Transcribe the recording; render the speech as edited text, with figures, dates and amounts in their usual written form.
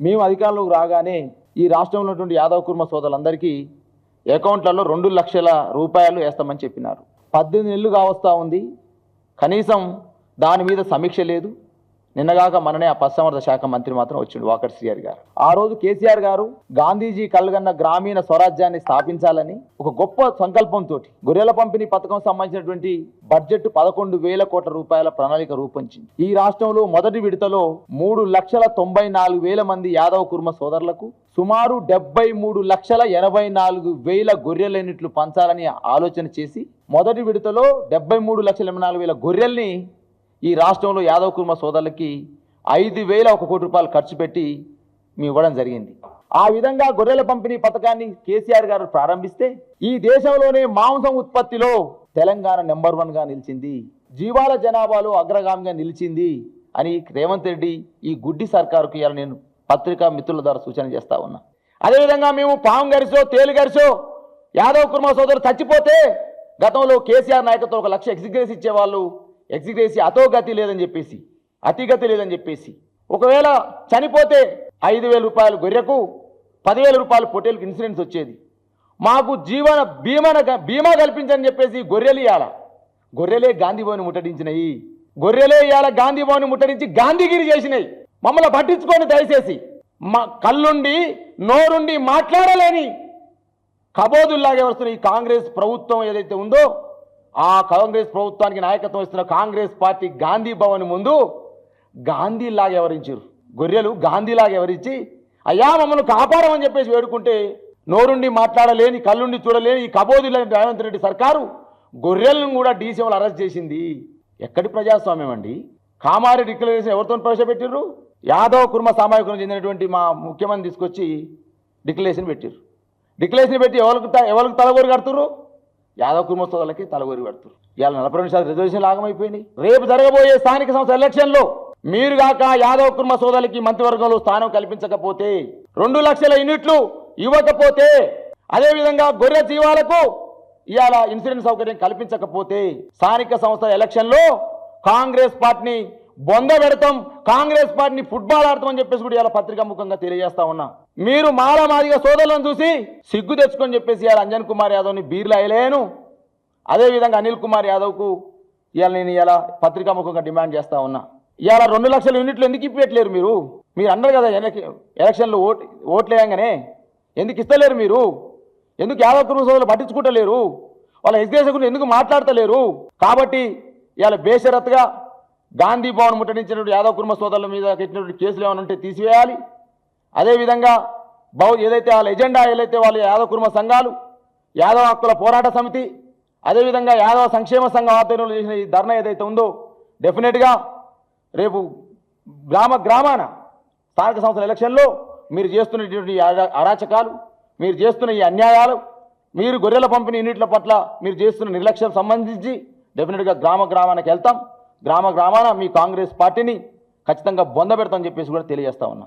మేము అధికారంలోకి రాగానే ఈ రాష్ట్రంలో ఉన్నటువంటి యాదవ్ కుర్మ సోదరులందరికీ అకౌంట్లలో 2 లక్షల రూపాయలు వేస్తామని చెప్పినారు. 18 నెలలు కావస్తా ఉంది, కనీసం దాని మీద సమీక్ష లేదు. నిన్నగాక మననే ఆ పశుసంవర్ధక శాఖ మంత్రి మాత్రం వచ్చిండు, వాకర్ సిఆర్ గారు. ఆ రోజు కేసీఆర్ గారు గాంధీజీ కలగన్న గ్రామీణ స్వరాజ్యాన్ని స్థాపించాలని ఒక గొప్ప సంకల్పంతో గొర్రెల పంపిణీ పథకం సంబంధించినటువంటి బడ్జెట్ 11,000 కోట్ల రూపాయల ప్రణాళిక రూపొందించింది. ఈ రాష్ట్రంలో మొదటి విడతలో 3,94,000 మంది యాదవ్ కుర్మ సోదరులకు సుమారు 73,84,000 గొర్రెల యూనిట్లు పంచాలని ఆలోచన చేసి మొదటి విడతలో 73,84,000 గొర్రెల్ని ఈ రాష్ట్రంలో యాదవ్ కుర్మ సోదరులకి 5,001 కోటి రూపాయలు ఖర్చు పెట్టి మేము ఇవ్వడం జరిగింది. ఆ విధంగా గొర్రెల పంపిణీ పథకాన్ని కేసీఆర్ గారు ప్రారంభిస్తే ఈ దేశంలోనే మాంసం ఉత్పత్తిలో తెలంగాణ నెంబర్ 1గా నిలిచింది, జీవాల జనాభాలో అగ్రగామిగా నిలిచింది అని రేవంత్ రెడ్డి ఈ గుడ్డి సర్కారుకు ఇవాళ నేను పత్రికా మిత్రుల ద్వారా సూచన చేస్తా ఉన్నా. అదేవిధంగా మేము పాము గరిసో తేలు గరిసో యాదవ్ కుర్మ సోదరులు చచ్చిపోతే గతంలో కేసీఆర్ నాయకత్వం 1 లక్ష ఎక్స్గ్రేస్ ఇచ్చేవాళ్ళు. ఎక్స్గ్రేసి అతోగతి లేదని చెప్పేసి, అతిగతి లేదని చెప్పేసి, ఒకవేళ చనిపోతే 5,000 రూపాయలు గొర్రెకు, 10,000 రూపాయలు పొట్టేలకు ఇన్సూరెన్స్ వచ్చేది. మాకు జీవన బీమా కల్పించని చెప్పేసి గొర్రెలు ఇవ్వాల, గొర్రెలే గాంధీ భవన్ ముట్టడించినాయి, గొర్రెలే ఇవాళ గాంధీ భవన్ ముట్టడించి గాంధీగిరి చేసినాయి. మమ్మల్ని పట్టించుకొని దయచేసి మా కళ్ళుండి నోరుండి మాట్లాడలేని కబోదుల్లాగే వస్తున్న ఈ కాంగ్రెస్ ప్రభుత్వం ఏదైతే ఉందో ఆ కాంగ్రెస్ ప్రభుత్వానికి నాయకత్వం ఇస్తున్న కాంగ్రెస్ పార్టీ గాంధీ భవన్ ముందు గాంధీలాగా ఎవరించారు, గొర్రెలు గాంధీలాగా ఎవరించి అయ్యా మమ్మల్ని కాపాడమని చెప్పేసి వేడుకుంటే నోరుండి మాట్లాడలేని కళ్ళుండి చూడలేని ఈ కబోదుల రేవంత్ రెడ్డి సర్కారు గొర్రెలను కూడా డీసీఎంలు అరెస్ట్ చేసింది. ఎక్కడి ప్రజాస్వామ్యం అండి? కామారెడ్డి డిక్లరేషన్ ఎవరితో ప్రవేశపెట్టారు? యాదవ్ కుర్మ సామాజికం చెందినటువంటి మా ముఖ్యమంత్రి తీసుకొచ్చి డిక్లరేషన్ పెట్టారు. డిక్లరేషన్ పెట్టి ఎవరికి తలగోరు కడుతున్నారు? యాదవ్ కుర్మ సోదరులకి తలగోరి పెడుతున్నారు. ఇవాళ 42% రిజర్వేషన్లు ఆగమైపోయినాయి. రేపు జరగబోయే స్థానిక సంస్థల ఎలక్షన్లో మీరు కాక యాదవ్ కుర్మ సోదరులకి మంత్రివర్గంలో స్థానం కల్పించకపోతే, 2 లక్షల యూనిట్లు ఇవ్వకపోతే, అదేవిధంగా గొర్రె జీవాలకు ఇవాళ ఇన్సూరెన్స్ సౌకర్యం కల్పించకపోతే స్థానిక సంస్థల ఎలక్షన్లో కాంగ్రెస్ పార్టీని బొంద పెడతాం, కాంగ్రెస్ పార్టీని ఫుట్బాల్ ఆడతామని చెప్పేసి కూడా ఇలా పత్రికా ముఖంగా తెలియజేస్తా ఉన్నా. మీరు మాలమాదిగా సోదరులను చూసి సిగ్గు తెచ్చుకొని చెప్పేసి ఇవాళ అంజన్ కుమార్ యాదవ్ని బీర్లు అయ్యలేను, అదేవిధంగా అనిల్ కుమార్ యాదవ్కు ఇవాళ నేను ఇలా పత్రికా ముఖంగా డిమాండ్ చేస్తా ఉన్నా. ఇవాళ 2 లక్షల యూనిట్లు ఎందుకు ఇప్పట్లేరు? మీరు అన్నారు కదా ఎలక్షన్లో ఓట్లు వేయంగానే ఎందుకు ఇస్తలేరు? మీరు ఎందుకు యాదవ్ కుర్మ సోదరులు పట్టించుకుంటలేరు? వాళ్ళ ఎగ్జేషన్ ఎందుకు మాట్లాడతలేరు? కాబట్టి ఇవాళ బేషరత్గా గాంధీ భవన్ ముట్టడించినటువంటి యాదవ్ కుర్మ సోదరుల మీద కట్టినటువంటి కేసులు ఏమైనా ఉంటే తీసివేయాలి. అదేవిధంగా ఏదైతే వాళ్ళ ఎజెండా ఏదైతే వాళ్ళ యాదవ్ కుర్మ సంఘాలు, యాదవ్ హక్కుల పోరాట సమితి, అదేవిధంగా యాదవ సంక్షేమ సంఘం ఆధ్వర్యంలో చేసిన ఈ ధర్నా ఏదైతే ఉందో డెఫినెట్గా రేపు గ్రామాన స్థానిక సంస్థల ఎలక్షన్లో మీరు చేస్తున్నటువంటి అరాచకాలు, మీరు చేస్తున్న ఈ అన్యాయాలు, మీరు గొర్రెల పంపిణీ యూనిట్ల పట్ల మీరు చేస్తున్న నిర్లక్ష్యం సంబంధించి డెఫినెట్గా గ్రామానికి వెళ్తాం. గ్రామాన మీ కాంగ్రెస్ పార్టీని ఖచ్చితంగా బొంద పెడతామని చెప్పేసి కూడా తెలియజేస్తా ఉన్నా.